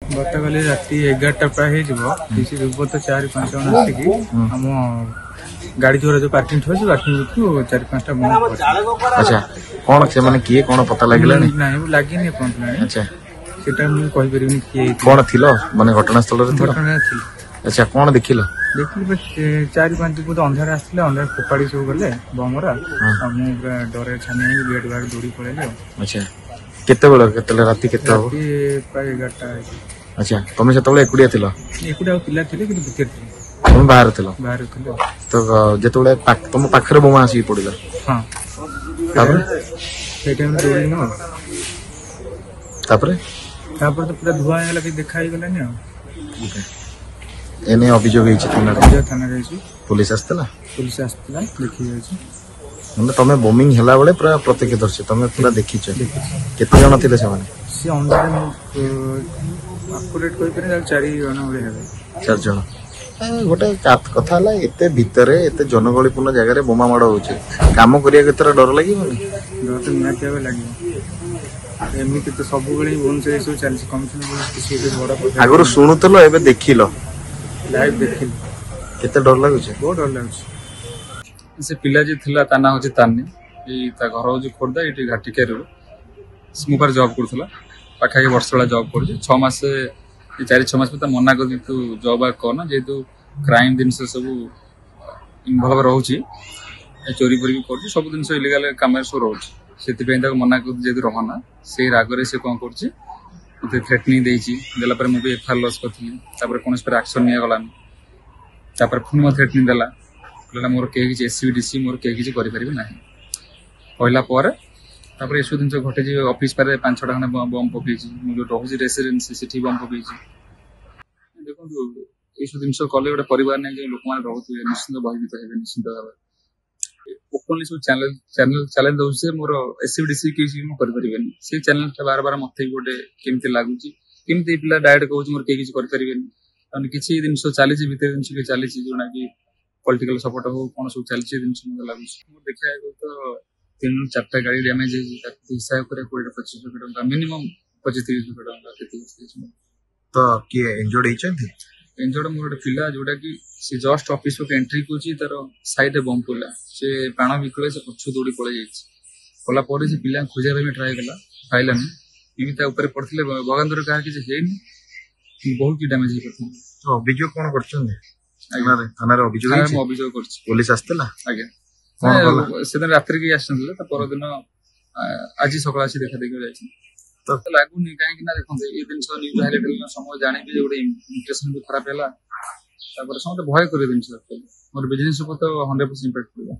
गतकाली राति 11टा प्राय दुर्गत 4-5 जन आसिक आम गाड़ी चोरा जो पार्किंग थी पार्किंग 4-5टा बम। अच्छा कौन से माने किए कौन पता लागला नहीं लगे अच्छा सेटा मुझे कहि परिनी किए कौन थिलो माने घटनास्थल रे थिलो घटना थी। अच्छा कौन देखिलो देखिए 4-5 फुट अंधार आसले अंधार फोपाड़ी सब गले बमरा मुझे डरे छाने बेड बाग दौड़ी पड़े। अच्छा केते बेला केते राति केते हो प्राय 11टा। अच्छा तुम से एकुड़िया थिलो एकुड़ा पिला थे कि भितर थे तुम बाहर थिलो बाहर थे तो जेतबेले तुम पाखरे बोमा आसी पड़िला हां तापर से टाइम दौड़ी न तापर तापर तो पूरा धुआं गला कि देखा ही गला न। एने अभियोग ହେଇଛି थाना गई पुलिस आस्तला देखी जाई मतलब तमे बोमिंग हला बेले पूरा प्रत्यक्षदर्शी तमे पूरा देखिछ केते जण थिले से माने से अंदर एक्यूरेट कोइ करे 4 जण होले हेबे 4 जण गोटे कथा हला एते भितरे एते जनगहलीपूर्ण जगह रे बोमा माड़ होचे काम करिया केतरा डर लागि डर तो निया केबे लागि एमिति तो सब बेले बोन से सब चल कमिशन किसी के बड़ा आगरो सुनुतलो एबे देखिलो लाइव देखिल केते डर लागुचे बहुत डर लागुचे। से पिला जे थिला ताना होचे तान्ने ए ता घर होचे खोरदा एटी घाटी केरो स्मोकर जॉब करथला पाखा के वर्ष वाला जॉब कर 6 मास 4-6 मास पता मना कर तू जॉब आ करना जेतु क्राइम दिन से सब इन्वॉल्व रहउची चोरी परी कर सब दिन से इलीगल काम सो रहउची सेति पे ता मना कर जेतु रहना से रागरे से कोन करची मते थ्रेटनिंग देची देला पर मु भी एफआईआर लॉस करथि तापर कोनस पर एक्शन निया गलान तापर पुन म थ्रेटनिंग देला कहला मोर के किछ एससीडीसी मोर के किछ करि परिबे नाही कहला पर तापर एसो दिन घटे जे ऑफिस पर 5-6टा खने बम पकेची मु जो रहउची रेसिडेंसी सिटी बम पकेची देखो एसो दिन कले गोटे परिवार नै जे लोक मान रहउथि निश्चित भयभीत हेबे निश्चित भाबे ओपनली सब चैनल दउसे मोर एससीडीसी के किछ मु करि परिबेनी से चैनल के बार बार मथे गोटे केमते लागुची केमते पिला डायरेक्ट कहउची मोर के किछ करि परिबेनी अनि किछि दिन चली जे भीतर दिन के चली जोना कि पॉलिटिकल सपोर्ट हो कौन सब चलছে दिन से लागु देखा तो 3-4टा गाड़ी डैमेज हिसाब करे 20-25 लाख टका मिनिमम 25-30 लाख टका तो के इंजर्ड हिचंती इंजर्ड मोर पिला जोटा कि से जस्ट ऑफिस को एंट्री कोची तार साइड बम पड़ला से प्राण विकल से पछ दौड़ी पळे जाईछ पला पर से पिला खोजा में ट्राई कला फाइलानी एमिता ऊपर पड़थिले भगवानर कार कि हेनी बहुत डैमेज ही करथि तो अभियोग कोन करछन थाना रे अभियोग करछि पुलिस आस्तला आगे से दिन रात्रि के आसनले त पर दिन आज सकाळ आसी देखा देखि जाईछ तो लागुनी काहे कि ना देखंते ए दिन सो न्यूज हाइलाइट समय जाने भी गोटे इंप्रेशन भी खराब हैला तापर समते भय करे दिन सो मोर बिजनेस ऊपर तो 100% इम्पैक्ट पड़ला।